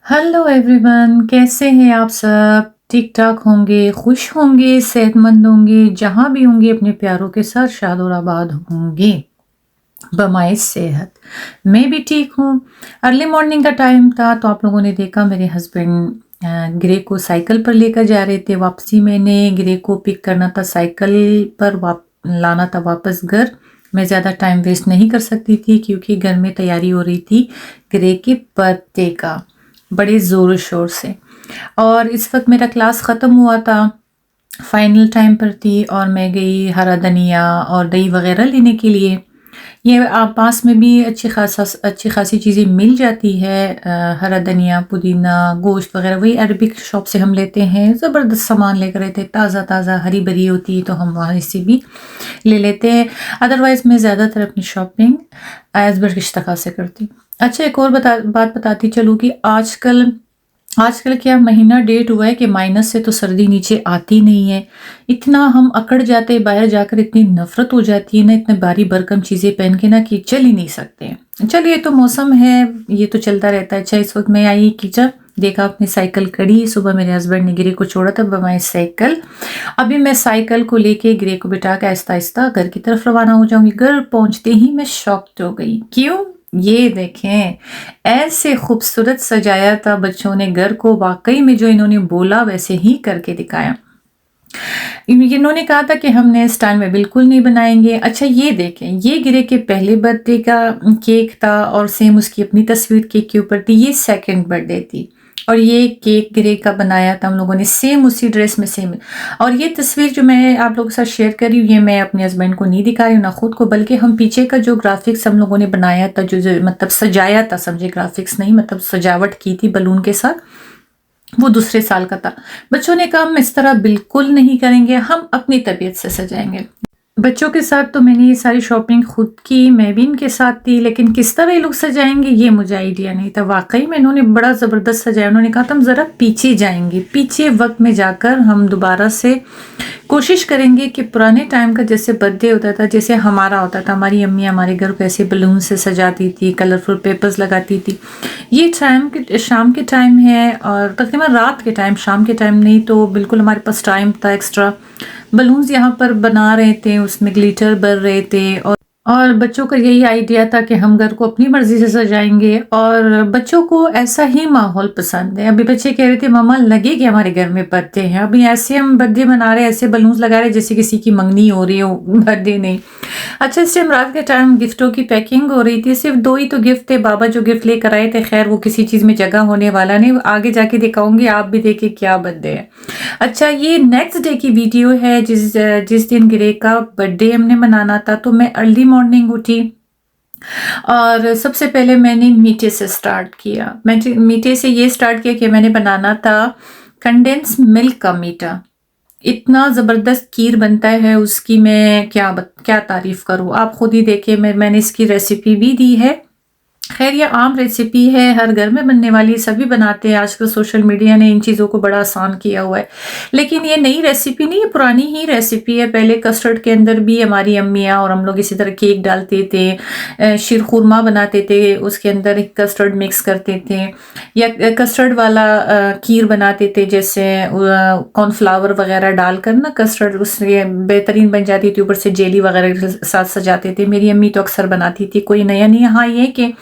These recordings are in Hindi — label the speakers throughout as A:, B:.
A: हेलो एवरीवन, कैसे हैं आप सब? ठीक-ठाक होंगे, खुश होंगे, सेहतमंद होंगे, जहाँ भी होंगे अपने प्यारों के साथ शाद और आबाद होंगे, बमाए सेहत। मैं भी ठीक हूँ। अर्ली मॉर्निंग का टाइम था तो आप लोगों ने देखा मेरे हस्बैंड ग्रे को साइकिल पर लेकर जा रहे थे। वापसी मैंने ग्रे को पिक करना था, साइकिल पर लाना था वापस घर। मैं ज़्यादा टाइम वेस्ट नहीं कर सकती थी क्योंकि घर में तैयारी हो रही थी ग्रे के बर्थडे का, बड़े ज़ोर शोर से। और इस वक्त मेरा क्लास ख़त्म हुआ था, फाइनल टाइम पर थी और मैं गई हरा धनिया और दही वगैरह लेने के लिए। ये पास में भी अच्छी खासी चीज़ें मिल जाती है। हरा धनिया, पुदीना, गोश्त वगैरह वही अरबिक शॉप से हम लेते हैं। ज़बरदस्त सामान लेकर आए थे, ताज़ा ताज़ा हरी भरी होती है तो हम वहाँ से भी ले लेते हैं। अदरवाइज़ मैं ज़्यादातर अपनी शॉपिंग एज़ इश्तखा से करती हूँ। अच्छा, एक और बात बताती चलूँ कि आजकल आजकल क्या महीना डेट हुआ है कि माइनस से तो सर्दी नीचे आती नहीं है। इतना हम अकड़ जाते हैं, बाहर जाकर इतनी नफ़रत हो जाती है ना, इतने भारी भरकम चीज़ें पहन के ना कि चल ही नहीं सकते। चलिए, ये तो मौसम है, ये तो चलता रहता है। अच्छा, इस वक्त मैं आई किचन, देखा अपनी साइकिल खड़ी। सुबह मेरे हस्बैंड ने गिरे को छोड़ा था बमाए साइकिल। अभी मैं साइकिल को लेके ग्रे को बिठा के आहिस्ता आहिस्ता घर की तरफ रवाना हो जाऊंगी। घर पहुंचते ही मैं शॉक्ड हो गई। क्यों? ये देखें, ऐसे खूबसूरत सजाया था बच्चों ने घर को, वाकई में जो इन्होंने बोला वैसे ही करके दिखाया। इन्होंने कहा था कि हम नए स्टाइल में बिल्कुल नहीं बनाएंगे। अच्छा, ये देखें, ये गिरे के पहले बर्थडे का केक था और सेम उसकी अपनी तस्वीर केक के ऊपर थी। ये सेकंड बर्थडे थी और ये केक ग्रे का बनाया था हम लोगों ने, सेम उसी ड्रेस में सेम। और ये तस्वीर जो मैं आप लोगों के साथ शेयर कर रही हूँ, ये मैं अपने हस्बैंड को नहीं दिखा रही हूँ ना खुद को, बल्कि हम पीछे का जो ग्राफिक्स हम लोगों ने बनाया था, जो मतलब सजाया था, समझे, ग्राफिक्स नहीं मतलब सजावट की थी बलून के साथ, वो दूसरे साल का था। बच्चों ने कहा हम इस तरह बिल्कुल नहीं करेंगे, हम अपनी तबीयत से सजाएंगे। बच्चों के साथ तो मैंने ये सारी शॉपिंग खुद की, मैं भी इनके साथ थी, लेकिन किस तरह ये लोग सजाएंगे ये मुझे आइडिया नहीं था। वाकई में इन्होंने बड़ा ज़बरदस्त सजाया। उन्होंने कहा था हम ज़रा पीछे जाएंगे, पीछे वक्त में जाकर हम दोबारा से कोशिश करेंगे कि पुराने टाइम का जैसे बर्थडे होता था, जैसे हमारा होता था, हमारी अम्मी हमारे घर को ऐसे बलून से सजाती थी, कलरफुल पेपर्स लगाती थी। ये शाम के टाइम है और तकरीबन रात के टाइम, शाम के टाइम नहीं, तो बिल्कुल हमारे पास टाइम था एक्स्ट्रा। बलून्स यहाँ पर बना रहे थे, उसमें ग्लिटर भर रहे थे और बच्चों का यही आइडिया था कि हम घर को अपनी मर्जी से सजाएंगे और बच्चों को ऐसा ही माहौल पसंद है। अभी बच्चे कह रहे थे मम्मा लगे कि हमारे घर में बर्थडे है, अभी ऐसे हम बर्थडे मना रहे हैं, ऐसे बलून्स लगा रहे हैं जैसे किसी की मंगनी हो रही हो, बर्थडे नहीं। अच्छा, इस टाइम रात के टाइम गिफ्टों की पैकिंग हो रही थी। सिर्फ 2 ही तो गिफ्ट थे, बाबा जो गिफ्ट लेकर आए थे, खैर वो किसी चीज़ में जगह होने वाला नहीं, आगे जाके दिखाऊंगी, आप भी देखिए क्या बर्थडे है। अच्छा, ये नेक्स्ट डे की वीडियो है, जिस दिन ग्रे का बर्थडे हमने मनाना था। तो मैं अर्ली मॉर्निंग उठी और सबसे पहले मैंने मीठे से स्टार्ट किया। मैंने मीठे से ये स्टार्ट किया कि मैंने बनाना था कंडेंस मिल्क का मीठा। इतना ज़बरदस्त खीर बनता है उसकी, मैं क्या तारीफ़ करूँ। आप खुद ही देखिए, मैंने इसकी रेसिपी भी दी है। खैर, ये आम रेसिपी है, हर घर में बनने वाली, सभी बनाते हैं। आजकल सोशल मीडिया ने इन चीज़ों को बड़ा आसान किया हुआ है, लेकिन ये नई रेसिपी नहीं है, पुरानी ही रेसिपी है। पहले कस्टर्ड के अंदर भी हमारी अम्मियाँ और हम लोग इसी तरह केक डालते थे, शीर खुरमा बनाते थे, उसके अंदर कस्टर्ड मिक्स करते थे, या कस्टर्ड वाला खीर बनाते थे, जैसे कॉर्नफ्लावर वगैरह डालकर ना कस्टर्ड, उससे बेहतरीन बन जाती थी। ऊपर से जेली वगैरह के साथ सजाते थे। मेरी अम्मी तो अक्सर बनाती थी, कोई नया नहीं। हाँ, ये कि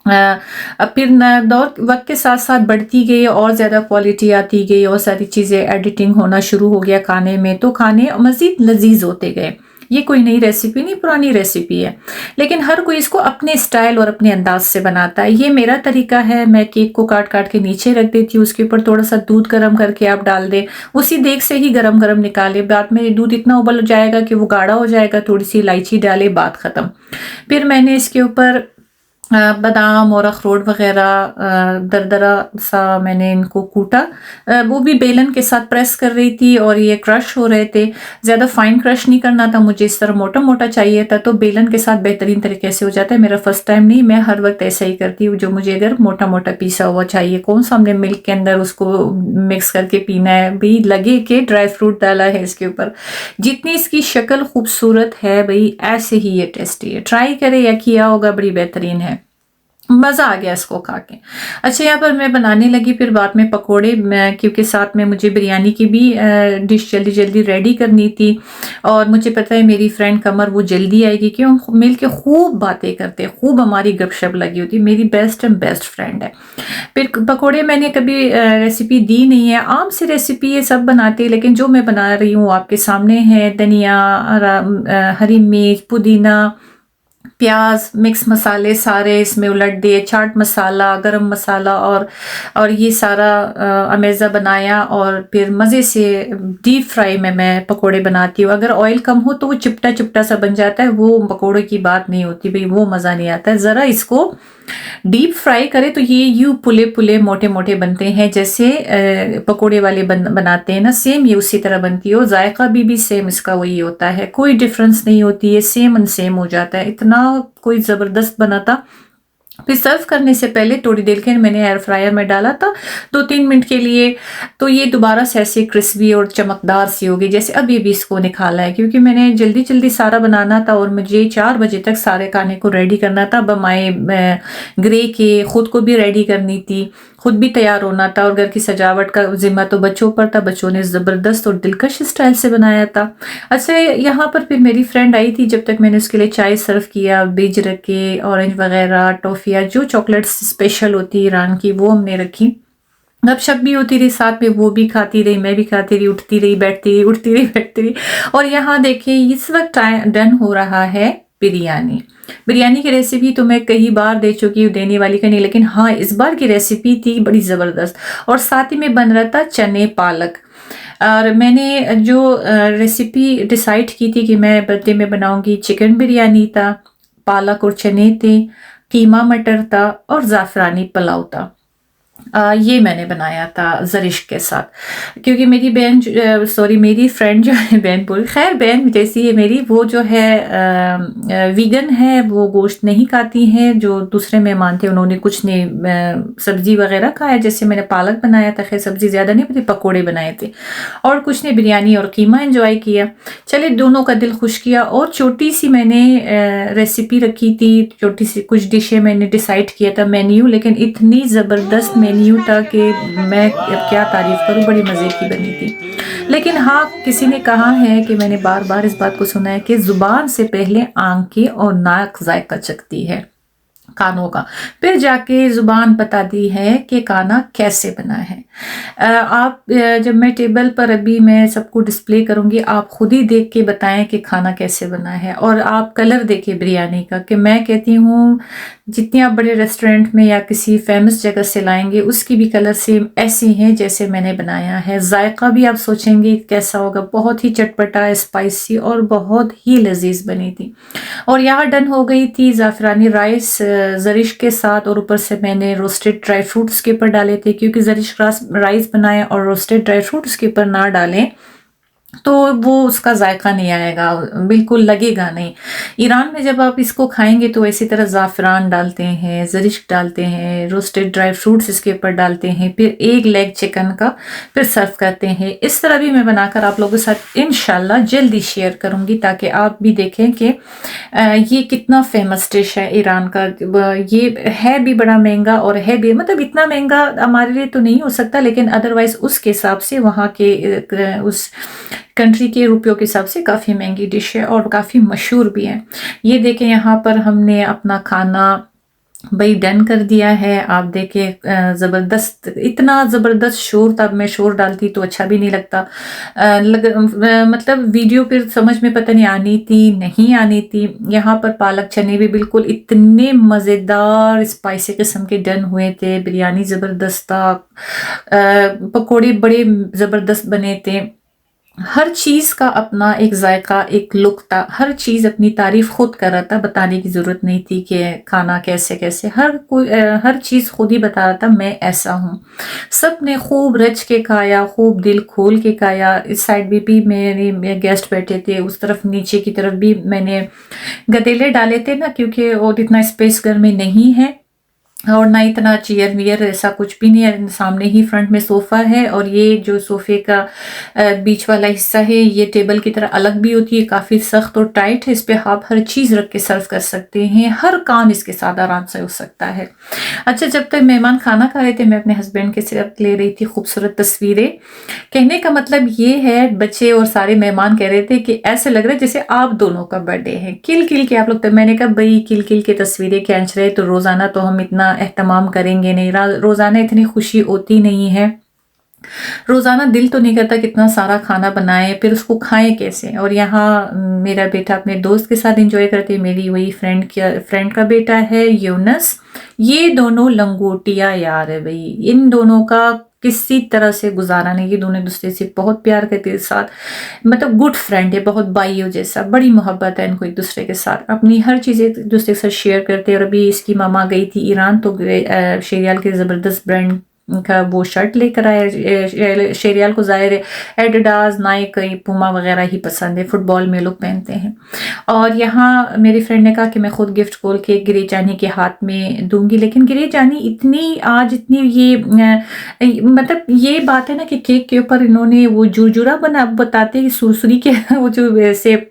A: अब फिर दौर वक्त के साथ साथ बढ़ती गई और ज़्यादा क्वालिटी आती गई और सारी चीज़ें एडिटिंग होना शुरू हो गया खाने में, तो खाने मज़ीद लजीज होते गए। ये कोई नई रेसिपी नहीं, पुरानी रेसिपी है, लेकिन हर कोई इसको अपने स्टाइल और अपने अंदाज से बनाता है। ये मेरा तरीका है, मैं केक को काट काट के नीचे रख देती हूँ, उसके ऊपर थोड़ा सा दूध गर्म करके आप डाल दें, उसी देग से ही गरम गरम निकाले। बाद में दूध इतना उबल जाएगा कि वो गाढ़ा हो जाएगा, थोड़ी सी इलायची डाले, बात ख़त्म। फिर मैंने इसके ऊपर बादाम और अखरोट वगैरह दरदरा सा मैंने इनको कूटा। वो भी बेलन के साथ प्रेस कर रही थी और ये क्रश हो रहे थे। ज़्यादा फाइन क्रश नहीं करना था मुझे, इस तरह मोटा मोटा चाहिए था, तो बेलन के साथ बेहतरीन तरीके से हो जाता है। मेरा फर्स्ट टाइम नहीं, मैं हर वक्त ऐसा ही करती हूँ, जो मुझे अगर मोटा मोटा पीसा हुआ चाहिए। कौन सा हमने मिल्क के अंदर उसको मिक्स करके पीना है, भी लगे कि ड्राई फ्रूट डाला है इसके ऊपर। जितनी इसकी शक्ल खूबसूरत है भाई, ऐसे ही ये टेस्टी है। ट्राई करें, या किया होगा, बड़ी बेहतरीन है। मज़ा आ गया इसको खा के। अच्छा, यहाँ पर मैं बनाने लगी फिर बाद में पकोड़े, मैं क्योंकि साथ में मुझे बिरयानी की भी डिश जल्दी-जल्दी रेडी करनी थी और मुझे पता है मेरी फ्रेंड कमर वो जल्दी आएगी, क्यों मिल के खूब बातें करते हैं, खूब हमारी गपशप लगी होती है, मेरी बेस्ट एंड बेस्ट फ्रेंड है। फिर पकोड़े मैंने कभी रेसिपी दी नहीं है, आम सी रेसिपी ये सब बनाते हैं, लेकिन जो मैं बना रही हूँ आपके सामने है धनिया, हरी मिर्च, पुदीना, प्याज, मिक्स मसाले सारे इसमें उलट दिए, चाट मसाला, गरम मसाला और ये सारा अमेज़ा बनाया और फिर मज़े से डीप फ्राई में मैं पकोड़े बनाती हूँ। अगर ऑयल कम हो तो वो चिपटा-चिपटा सा बन जाता है, वो पकोड़े की बात नहीं होती भई, वो मज़ा नहीं आता है। ज़रा इसको डीप फ्राई करें तो ये यूँ फुले-फुले, मोटे-मोटे बनते हैं, जैसे पकोड़े वाले बनाते हैं ना, सेम ये उसी तरह बनती है और जायका भी सेम इसका वही होता है, कोई डिफरेंस नहीं होती है, सेम एंड सेम हो जाता है, इतना कोई ज़बरदस्त बना था। फिर सर्व करने से पहले थोड़ी देर के मैंने एयर फ्रायर में डाला था 2-3 मिनट के लिए, तो ये दोबारा से ऐसे क्रिस्पी और चमकदार सी होगी, जैसे अभी इसको निकाला है, क्योंकि मैंने जल्दी-जल्दी सारा बनाना था और मुझे 4 बजे तक सारे खाने को रेडी करना था, बमाए ग्रे के खुद को भी रेडी करनी थी, खुद भी तैयार होना था और घर की सजावट का ज़िम्मा तो बच्चों पर था, बच्चों ने ज़बरदस्त और दिलकश स्टाइल से बनाया था। अच्छा, यहाँ पर फिर मेरी फ्रेंड आई थी, जब तक मैंने उसके लिए चाय सर्व किया, बीज रखे, ऑरेंज वगैरह, टॉफ़ियाँ, जो चॉकलेट्स स्पेशल होती है ईरान की वो हमने रखी। गपशप भी होती रही साथ में, वो भी खाती रही, मैं भी खाती रही, उठती रही, बैठती रही, उठती रही, बैठती रही। और यहाँ देखिए इस वक्त डन हो रहा है बिरयानी। बिरयानी की रेसिपी तो मैं कई बार दे चुकी हूँ, देने वाली का नहीं, लेकिन हाँ इस बार की रेसिपी थी बड़ी ज़बरदस्त और साथ ही में बन रहा था चने पालक। और मैंने जो रेसिपी डिसाइड की थी कि मैं बर्थडे में बनाऊंगी, चिकन बिरयानी था, पालक और चने थे, कीमा मटर था और ज़ाफ़रानी पुलाव था। ये मैंने बनाया था ज़रिश के साथ, क्योंकि मेरी बहन सॉरी मेरी फ्रेंड जो है, बहन पूरी खैर बहन जैसी है मेरी, वो जो है वीगन है, वो गोश्त नहीं खाती हैं। जो दूसरे मेहमान थे उन्होंने कुछ नहीं सब्ज़ी वगैरह खाया, जैसे मैंने पालक बनाया था, खैर सब्ज़ी ज़्यादा नहीं बल्कि पकोड़े बनाए थे, और कुछ ने बिरयानी और कीमा एंजॉय किया। चले दोनों का दिल खुश किया। और छोटी सी मैंने रेसिपी रखी थी, छोटी सी कुछ डिशें मैंने डिसाइड किया था मेन्यू, लेकिन इतनी ज़बरदस्त मेन्यू था कि मैं अब क्या तारीफ़ करूँ, बड़ी मज़े की बनी थी। लेकिन हाँ, किसी ने कहा है कि मैंने बार-बार इस बात को सुना है कि ज़ुबान से पहले आँखें और नाक ज़ायक़ा चखती है खानों का, फिर जाके ज़ुबान बताती है कि खाना कैसे बना है। जब मैं टेबल पर अभी मैं सबको डिस्प्ले करूँगी, आप खुद ही देख के बताएं कि खाना कैसे बना है, और आप कलर देखिए बिरयानी का, कि मैं कहती हूँ जितनी आप बड़े रेस्टोरेंट में या किसी फेमस जगह से लाएंगे उसकी भी कलर सेम ऐसी हैं जैसे मैंने बनाया है। जायका भी आप सोचेंगे कैसा होगा, बहुत ही चटपटा, स्पाइसी और बहुत ही लजीज बनी थी। और यहाँ डन हो गई थी ज़ाफ़रानी राइस ज़रिश के साथ, और ऊपर से मैंने रोस्टेड ड्राई फ्रूट्स के ऊपर डाले थे, क्योंकि ज़रिश राइस बनाए और रोस्टेड ड्राई फ्रूट्स के ऊपर ना डालें तो वो उसका जायका नहीं आएगा, बिल्कुल लगेगा नहीं। ईरान में जब आप इसको खाएंगे तो इसी तरह ज़ाफ़रान डालते हैं, ज़रिश डालते हैं, रोस्टेड ड्राई फ्रूट्स इसके ऊपर डालते हैं, फिर एक लेग चिकन का फिर सर्व करते हैं। इस तरह भी मैं बनाकर आप लोगों के साथ इंशाल्लाह जल्दी शेयर करूंगी, ताकि आप भी देखें कि ये कितना फेमस डिश है ईरान का। ये है भी बड़ा महंगा और है भी, मतलब इतना महंगा हमारे लिए तो नहीं हो सकता, लेकिन अदरवाइज उसके हिसाब से वहाँ के उस कंट्री के रुपयों के हिसाब से काफ़ी महंगी डिश है और काफ़ी मशहूर भी है। ये देखें यहाँ पर हमने अपना खाना भाई डन कर दिया है। आप देखें ज़बरदस्त, इतना ज़बरदस्त शोर था, मैं शोर डालती तो अच्छा भी नहीं लगता। मतलब वीडियो फिर समझ में पता नहीं आनी थी नहीं आनी थी। यहाँ पर पालक चने भी बिल्कुल इतने मज़ेदार स्पाइसी किस्म के डन हुए थे, बिरयानी ज़बरदस्त था, पकोड़े बड़े ज़बरदस्त बने थे। हर चीज़ का अपना एक जायका, एक लुक था, हर चीज़ अपनी तारीफ खुद कर रहा था, बताने की ज़रूरत नहीं थी कि खाना कैसे कैसे, हर चीज़ खुद ही बता रहा था मैं ऐसा हूँ। सब ने खूब रच के खाया, खूब दिल खोल के खाया। इस साइड भी मेरे गेस्ट बैठे थे, उस तरफ नीचे की तरफ भी मैंने गदेले डाले थे ना, क्योंकि और इतना स्पेस घर में नहीं है, और ना इतना चेयर वियर ऐसा कुछ भी नहीं है, सामने ही फ्रंट में सोफा है। और ये जो सोफे का बीच वाला हिस्सा है ये टेबल की तरह अलग भी होती है, काफ़ी सख्त और टाइट है। इस पे आप हर चीज़ रख के सर्व कर सकते हैं, हर काम इसके साथ आराम से हो सकता है। अच्छा, जब तक मेहमान खाना खा रहे थे मैं अपने हस्बैंड के साथ ले रही थी खूबसूरत तस्वीरें। कहने का मतलब ये है, बच्चे और सारे मेहमान कह रहे थे कि ऐसे लग रहा है जैसे आप दोनों का बर्थडे है, किल किल के आप लोग। तो मैंने कहा भाई किल किल के तस्वीरें खींच रहे तो रोज़ाना तो हम इतना एहतमाम करेंगे नहीं, रोज़ाना इतनी खुशी होती नहीं है। रोज़ाना दिल तो नहीं करता कितना सारा खाना बनाए, फिर उसको खाएं कैसे। और यहाँ मेरा बेटा अपने दोस्त के साथ एंजॉय करते, मेरी वही फ्रेंड का बेटा है यूनस। ये दोनों लंगोटिया यार है भाई, इन दोनों का किसी तरह से गुजारा नहीं। ये दोनों दूसरे से बहुत प्यार करते हैं, साथ मतलब गुड फ्रेंड है, बहुत भाइयों जैसा, बड़ी मोहब्बत है इनको एक दूसरे के साथ, अपनी हर चीज़ एक दूसरे के साथ शेयर करते हैं। और अभी इसकी मामा गई थी ईरान, तो शेरियाल के ज़बरदस्त ब्रांड का वो शर्ट लेकर आया। शेरियाल को ज़ाहिर है एडिडास, नाइक, पुमा वगैरह ही पसंद है, फुटबॉल में लोग पहनते हैं। और यहाँ मेरी फ्रेंड ने कहा कि मैं खुद गिफ्ट खोल के गिरे जानी के हाथ में दूंगी, लेकिन गिरे जानी इतनी आज इतनी ये मतलब ये बात है ना कि केक के ऊपर इन्होंने वो जुरजुरा बना बताते हैं कि सुरसुरी के वो जो वैसे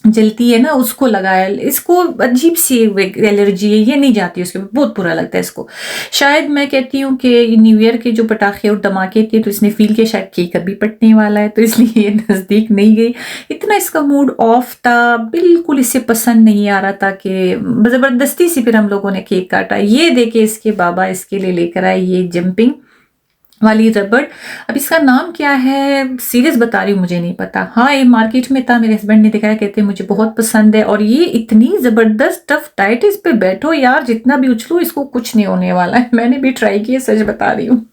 A: जलती है ना उसको लगाया। इसको अजीब सी एलर्जी है, ये नहीं जाती उसके, बहुत बुरा लगता है इसको। शायद मैं कहती हूँ कि न्यू ईयर के जो पटाखे और धमाके थे तो इसने फील किया शायद केक अभी पटने वाला है, तो इसलिए ये नज़दीक नहीं गई। इतना इसका मूड ऑफ था, बिल्कुल इसे पसंद नहीं आ रहा था कि ज़बरदस्ती से फिर हम लोगों ने केक काटा। ये देखे इसके बाबा इसके लिए लेकर आए ये जंपिंग वाली रबड़। अब इसका नाम क्या है सीरियस बता रही हूँ, मुझे नहीं पता। हाँ ये मार्केट में था, मेरे हस्बैंड ने दिखाया, कहते हैं मुझे बहुत पसंद है। और ये इतनी जबरदस्त टफ टाइट, इस पे बैठो यार जितना भी उछलो इसको कुछ नहीं होने वाला है। मैंने भी ट्राई किया, सच बता रही हूँ।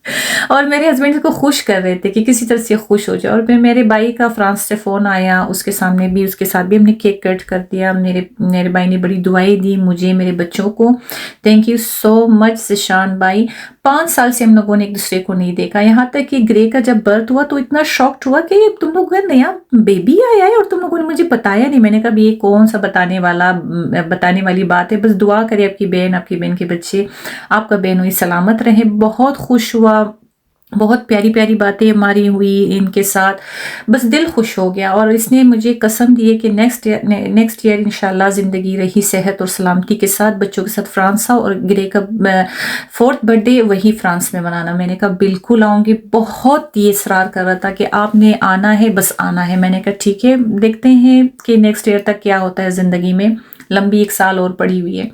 A: और मेरे हस्बैंड इसको खुश कर रहे थे कि किसी तरह से खुश हो जाए। और फिर मेरे भाई का फ्रांस से फ़ोन आया, उसके सामने भी उसके साथ भी हमने केक कट कर दिया। मेरे भाई ने बड़ी दुआएं दी मुझे, मेरे बच्चों को। Thank you so much Zeeshan भाई। 5 साल से हम लोगों ने एक दूसरे को नहीं देखा, यहाँ तक कि ग्रे का जब बर्थ हुआ तो इतना शॉक्ड हुआ कि तुम लोग का नया बेबी आया है और तुम लोगों ने मुझे बताया नहीं। मैंने कहा ये कौन सा बताने वाली बात है, बस दुआ करें आपकी बहन के बच्चे आपका बहन हुई सलामत रहे। बहुत खुश हुआ, बहुत प्यारी प्यारी बातें हमारी हुई इनके साथ, बस दिल खुश हो गया। और इसने मुझे कसम दी है कि नेक्स्ट ईयर इंशाल्लाह ज़िंदगी रही सेहत और सलामती के साथ बच्चों के साथ फ्रांस आओ और गिरे का 4th बर्थडे वही फ्रांस में मनाना। मैंने कहा बिल्कुल आऊँगी, बहुत ये इसरार कर रहा था कि आपने आना है, बस आना है। मैंने कहा ठीक है, देखते हैं कि नेक्स्ट ईयर तक क्या होता है ज़िंदगी में, लंबी 1 साल और पड़ी हुई है।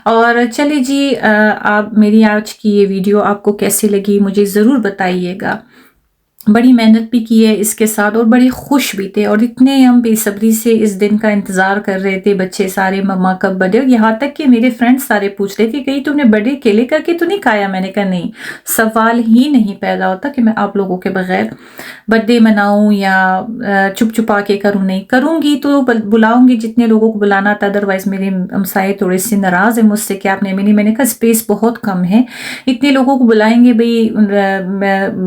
A: और चलिए जी, आप मेरी आज की ये वीडियो आपको कैसी लगी मुझे ज़रूर बताइएगा। बड़ी मेहनत भी की है इसके साथ और बड़े खुश भी थे, और इतने हम बेसब्री से इस दिन का इंतज़ार कर रहे थे बच्चे सारे, मम्मा कब बर्थडे। यहाँ तक कि मेरे फ्रेंड्स सारे पूछ रहे थे कहीं तुमने बर्थडे अकेले करके तो नहीं खाया। मैंने कहा नहीं, सवाल ही नहीं पैदा होता कि मैं आप लोगों के बगैर बर्थडे मनाऊं या चुप चुपा के करूं। नहीं करूंगी तो बुलाऊंगी जितने लोगों को बुलाना था, अदरवाइज मेरे हमसाए थोड़े से नाराज़ है मुझसे कि आपने मिली। मैंने कहा स्पेस बहुत कम है, इतने लोगों को बुलाएंगे भाई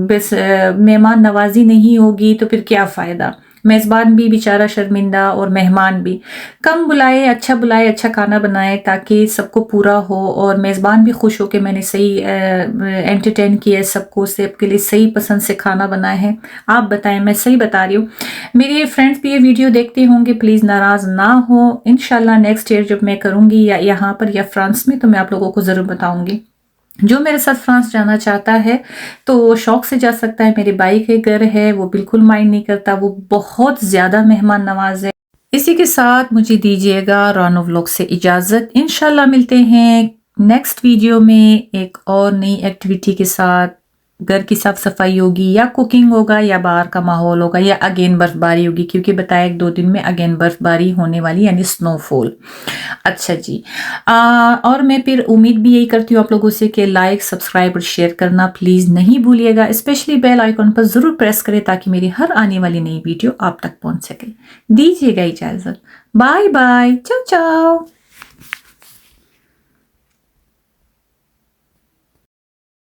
A: बस मेहमान नवाजी नहीं होगी तो फिर क्या फ़ायदा। मेज़बान भी बेचारा शर्मिंदा और मेहमान भी। कम बुलाए, अच्छा खाना बनाए ताकि सबको पूरा हो और मेज़बान भी खुश हो कि मैंने सही एंटरटेन किया सबको, सबके लिए सही पसंद से खाना बनाया है। आप बताएं, मैं सही बता रही हूँ। मेरे फ्रेंड्स भी ये वीडियो देखते होंगे, प्लीज़ नाराज़ ना हो। इंशाल्लाह नेक्स्ट ईयर जब मैं करूँगी या यहाँ पर या फ्रांस में, तो मैं आप लोगों को ज़रूर बताऊँगी। जो मेरे साथ फ्रांस जाना चाहता है तो वो शौक से जा सकता है। मेरे भाई के घर है, वो बिल्कुल माइंड नहीं करता, वो बहुत ज़्यादा मेहमान नवाज है। इसी के साथ मुझे दीजिएगा रानो व्लॉग से इजाज़त। इंशाल्लाह मिलते हैं नेक्स्ट वीडियो में एक और नई एक्टिविटी के साथ। घर की साफ सफाई होगी या कुकिंग होगा या बाहर का माहौल होगा या अगेन बर्फबारी होगी, क्योंकि बताया 1-2 दिन में अगेन बर्फबारी होने वाली, यानी स्नोफॉल। अच्छा जी, और मैं फिर उम्मीद भी यही करती हूँ आप लोगों से कि लाइक, सब्सक्राइब और शेयर करना प्लीज़ नहीं भूलिएगा। स्पेशली बेल आइकॉन पर ज़रूर प्रेस करें ताकि मेरी हर आने वाली नई वीडियो आप तक पहुँच सके। दीजिएगा इजाज़त, बाय बाय, चाओ चाओ।